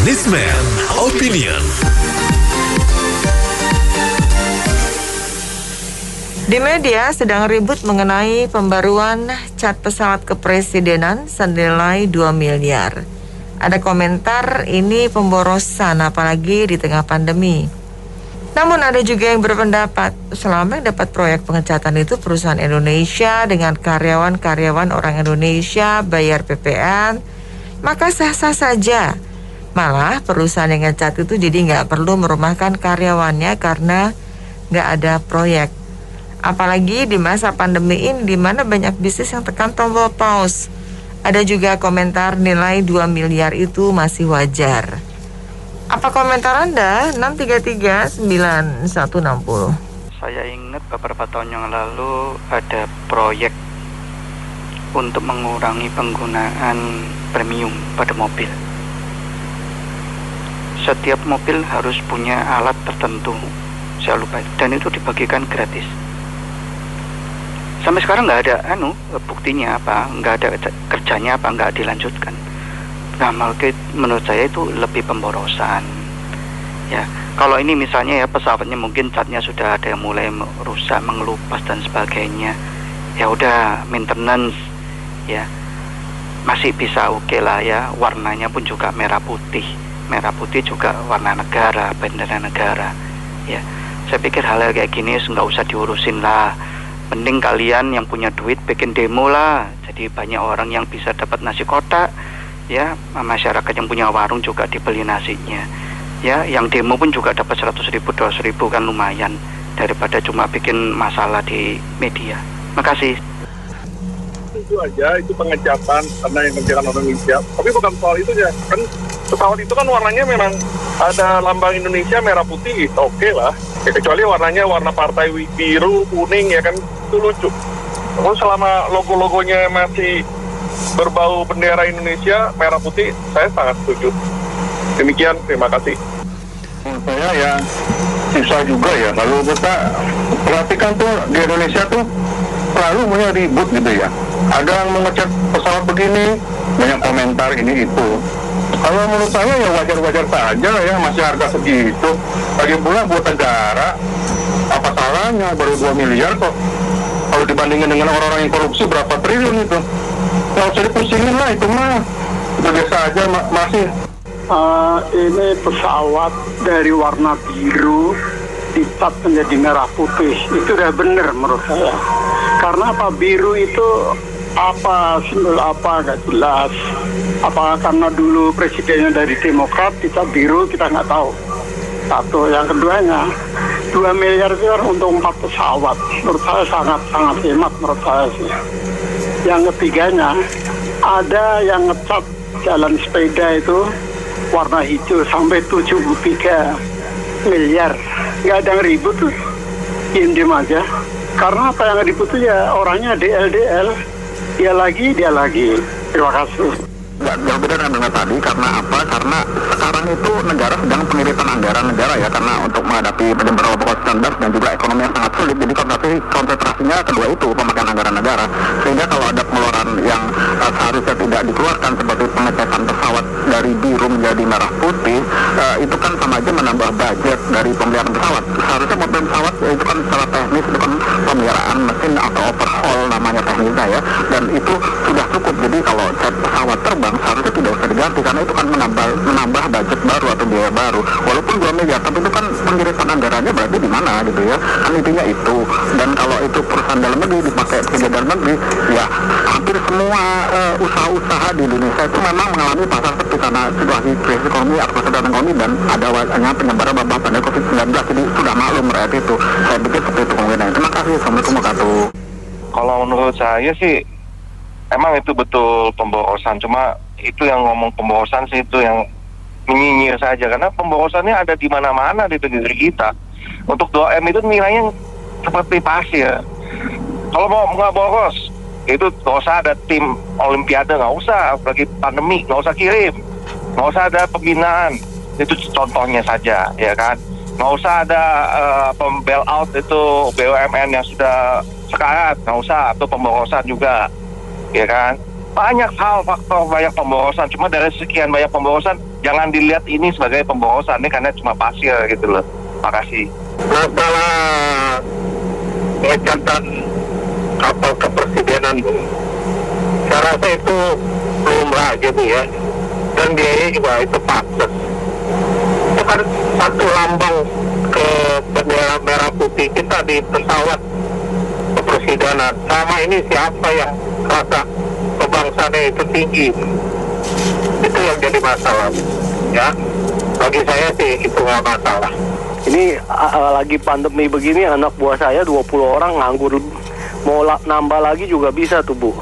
Newsman Opinion. Di media sedang ribut mengenai pembaruan cat pesawat kepresidenan senilai 2 miliar. Ada komentar ini pemborosan apalagi di tengah pandemi. Namun ada juga yang berpendapat selama yang dapat proyek pengecatan itu perusahaan Indonesia dengan karyawan-karyawan orang Indonesia bayar PPN, maka sah-sah saja. Malah perusahaan yang ngecat itu jadi nggak perlu merumahkan karyawannya karena nggak ada proyek. Apalagi di masa pandemi ini di mana banyak bisnis yang tekan tombol pause. Ada juga komentar nilai 2 miliar itu masih wajar. Apa komentar Anda? 633-9160. Saya ingat beberapa tahun yang lalu ada proyek untuk mengurangi penggunaan premium pada mobil. Setiap mobil harus punya alat tertentu, saya lupa, dan itu dibagikan gratis. Sampai sekarang nggak ada buktinya apa, nggak ada kerjanya apa, nggak dilanjutkan. Nah, menurut saya itu lebih pemborosan. Ya, kalau ini misalnya ya pesawatnya mungkin catnya sudah ada yang mulai rusak, mengelupas dan sebagainya. Ya udah maintenance, ya masih bisa oke lah ya. Warnanya pun juga merah putih juga warna negara, bendera negara. Ya, saya pikir hal-hal kayak gini nggak usah diurusin lah. Mending kalian yang punya duit bikin demo lah. Jadi banyak orang yang bisa dapat nasi kotak. Ya, masyarakat yang punya warung juga dibeli nasinya. Ya, yang demo pun juga dapat 100.000, 200.000 kan lumayan daripada cuma bikin masalah di media. Makasih. Itu aja, itu pengecatan karena yang kerjakan orang Indonesia. Tapi bukan soal itu ya. Kan pesawat itu kan warnanya memang ada lambang Indonesia merah putih, oke lah. Ya, kecuali warnanya warna partai biru, kuning ya kan itu lucu. Kalau selama logo-logonya masih berbau bendera Indonesia merah putih, saya sangat setuju. Demikian, terima kasih. Saya ya susah juga ya kalau kita perhatikan tuh di Indonesia tuh selalu punya ribut gitu ya. Ada yang mengecat pesawat begini, banyak komentar ini itu. Kalau menurut saya ya wajar-wajar saja ya, masih harga segitu. Lagi pula buat negara, apa salahnya baru 2 miliar kok. Kalau dibandingin dengan orang-orang yang korupsi berapa triliun itu. Nggak usah dipusingin lah itu mah. Itu biasa aja masih. Ini pesawat dari warna biru dicat menjadi merah putih. Itu udah benar menurut saya. Karena apa, biru itu apa, simbol apa nggak jelas. Apakah karena dulu presidennya dari Demokrat dicat biru, kita nggak tahu. Satu, yang keduanya 2 miliar itu kan untuk 4 pesawat. Menurut saya sangat-sangat hemat menurut saya sih. Yang ketiganya, ada yang ngecat jalan sepeda itu warna hijau sampai 73 miliar. Nggak ada yang ribut tuh, diem aja. Karena apa yang ribut tuh ya orangnya DL, dia lagi. Terima kasih. Nggak beda dengan tadi, karena apa? Karena sekarang itu negara sedang pengiritan anggaran negara ya, karena untuk menghadapi beberapa COVID-19 dan juga ekonomi yang sangat sulit. Jadi konsentrasinya kedua itu, pemakaian anggaran negara. Sehingga kalau ada pengeluaran yang seharusnya tidak dikeluarkan seperti pengecatan pesawat dari biru menjadi merah putih, itu kan sama aja menambah budget dari pemeliharaan pesawat. Seharusnya mobil pesawat itu kan secara teknis itu kan pemeliharaan mesin atau overhaul namanya teknisnya ya, dan itu sudah cukup. Jadi kalau cat pesawat terbang seharusnya tidak usah diganti karena itu kan menambah budget baru atau biaya baru. Walaupun 2 miliar, tapi itu kan pengiritan anggarannya berarti di mana gitu ya. Kan intinya itu. Dan kalau itu perusahaan dalam negeri dipakai kerja dalam negeri, ya hampir semua usaha-usaha di Indonesia itu memang mengalami pasar sepi karena situasi krisis ekonomi atau sedang ekonomi dan ada wabah penyebaran wabah pada COVID-19. Jadi sudah maklum rakyat itu. Saya pikir seperti itu kemungkinan. Terima kasih. Assalamualaikum warahmatullahi wabarakatuh. Kalau menurut saya sih emang itu betul pemborosan, cuma itu yang ngomong pemborosan sih itu yang menyinyir saja, karena pemborosannya ada di mana-mana di negeri kita. Untuk 2M itu nilainya seperti pasir. Kalau mau nggak boros, itu nggak usah ada tim olimpiade, nggak usah, apalagi pandemi, nggak usah kirim, nggak usah ada pembinaan, itu contohnya saja, ya kan. Nggak usah ada bailout itu BUMN yang sudah sekarat, nggak usah, atau pemborosan juga, ya kan. Banyak hal faktor banyak pemborosan, cuma dari sekian banyak pemborosan jangan dilihat ini sebagai pemborosan ini karena cuma pasir gitu loh. Makasih. Masalah pengecatan kapal kepresidenan, saya rasa itu lumrah gitu ya, dan biaya juga itu pantas. Itu kan satu lambang ke bendera merah putih kita di pesawat kepresidenan. Sama ini siapa yang rasa kebangsaannya itu tinggi, itu yang jadi masalah ya. Bagi saya sih itu nggak masalah. Ini lagi pandemi begini, anak buah saya 20 orang nganggur, mau nambah lagi juga bisa tuh Bu.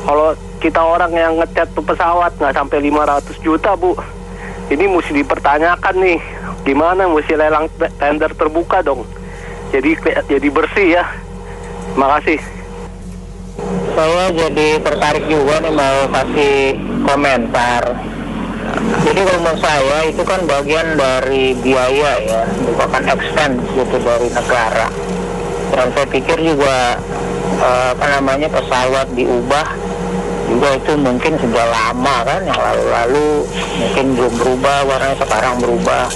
Kalau kita orang yang ngecat tuh pesawat nggak sampai 500 juta Bu, ini mesti dipertanyakan nih, gimana mesti lelang tender terbuka dong, jadi bersih ya. Makasih. Saya jadi tertarik juga nih mau kasih komentar. Jadi kalau menurut saya itu kan bagian dari biaya ya, bukan expense gitu dari negara. Dan saya pikir juga pesawat diubah juga itu mungkin sudah lama kan, yang lalu-lalu mungkin belum berubah, warnanya sekarang berubah.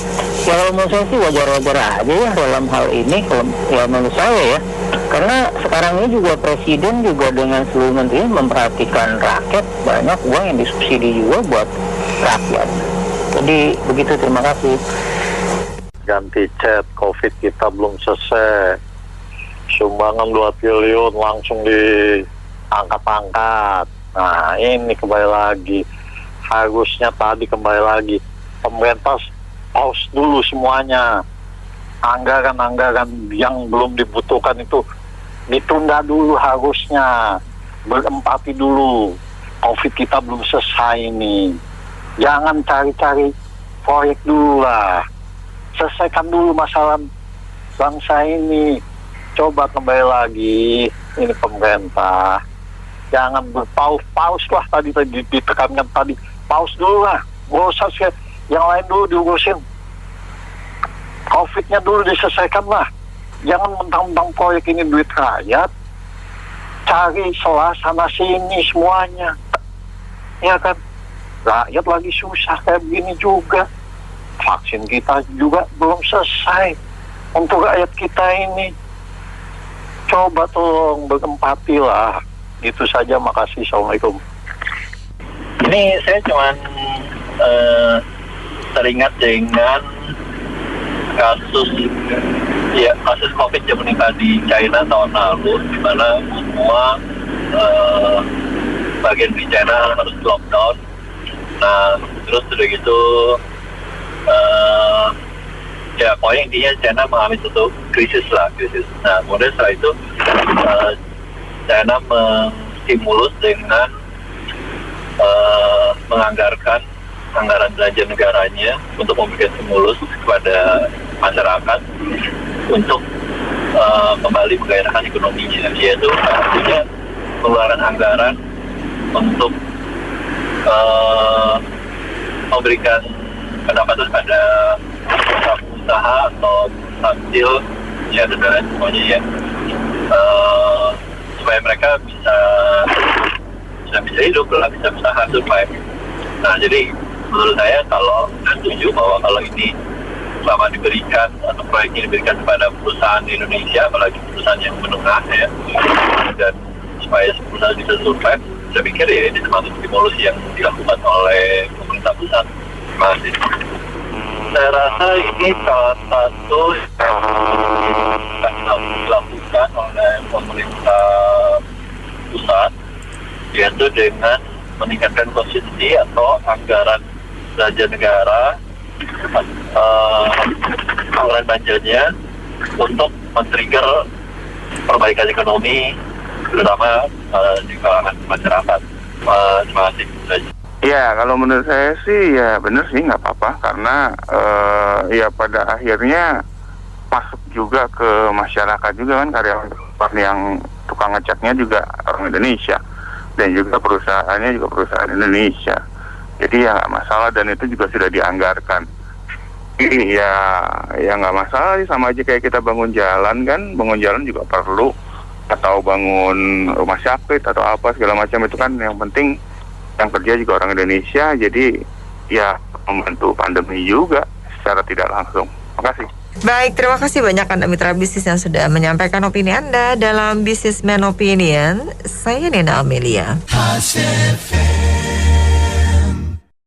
Ya kalau menurut saya sih wajar-wajar aja ya dalam hal ini, kalau ya menurut saya ya. Karena sekarang ini juga presiden juga dengan seluruh menteri memperhatikan rakyat, banyak uang yang disubsidi juga buat rakyat. Jadi begitu, terima kasih. Ganti chat, COVID kita belum selesai. Sumbangan 2 triliun langsung diangkat-angkat. Nah ini kembali lagi, harusnya tadi kembali lagi pemerintah pause dulu semuanya. Anggaran-anggaran yang belum dibutuhkan itu ditunda dulu, harusnya berempati dulu. COVID kita belum selesai ini. Jangan cari-cari proyek dulu lah, selesaikan dulu masalah bangsa ini. Coba kembali lagi, ini pemerintah jangan berpaus lah, tadi ditekankan tadi, paus dulu lah, gak usah yang lain dulu diurusin, COVID-nya dulu diselesaikan lah. Jangan mentang-mentang proyek ini duit rakyat, cari celah sana sini semuanya, ya kan? Rakyat lagi susah kayak begini juga, vaksin kita juga belum selesai untuk rakyat kita ini. Coba tolong berempati lah. Itu saja, makasih. Assalamualaikum. Ini saya cuma teringat dengan kasus COVID yang meningkat di China tahun lalu, di mana semua bagian di China harus lockdown. Nah, terus udah gitu ya pokoknya intinya China mengalami suatu krisis. Nah, kemudian setelah itu China menstimulus dengan menganggarkan anggaran belanja negaranya untuk memberikan stimulus kepada masyarakat untuk kembali menggairahkan ekonominya, yaitu artinya pengeluaran anggaran untuk memberikan pendapatan pada usaha atau tampil ya dan lain semuanya ya, supaya mereka bisa hidup lah, bisa usaha survive. Nah, jadi menurut saya kalau saya setuju bahwa kalau ini selama diberikan atau proyek ini diberikan kepada perusahaan di Indonesia, apalagi perusahaan yang menengah ya, dan supaya perusahaan bisa survive, saya pikir ya ini termasuk stimulus yang dilakukan oleh pemerintah pusat. Terima kasih. Saya rasa ini salah satu yang dilakukan oleh pemerintah pusat, yaitu dengan meningkatkan konsumsi atau anggaran belanja negara, anggaran belanjanya untuk men-trigger perbaikan ekonomi, terutama di kalangan masyarakat. Terima kasih. Ya, kalau menurut saya sih ya benar sih, nggak apa-apa, karena ya pada akhirnya masuk juga ke masyarakat juga kan, karyawan yang tukang ngecatnya juga orang Indonesia dan juga perusahaannya juga perusahaan Indonesia. Jadi ya nggak masalah, dan itu juga sudah dianggarkan. Jadi ya nggak masalah sih, sama aja kayak kita bangun jalan kan, bangun jalan juga perlu, atau bangun rumah sakit atau apa segala macam, itu kan yang penting yang kerja juga orang Indonesia. Jadi ya membantu pandemi juga secara tidak langsung. Terima kasih. Baik, terima kasih banyak Anda mitra bisnis yang sudah menyampaikan opini Anda dalam Businessman Opinion. Saya Nena Amelia.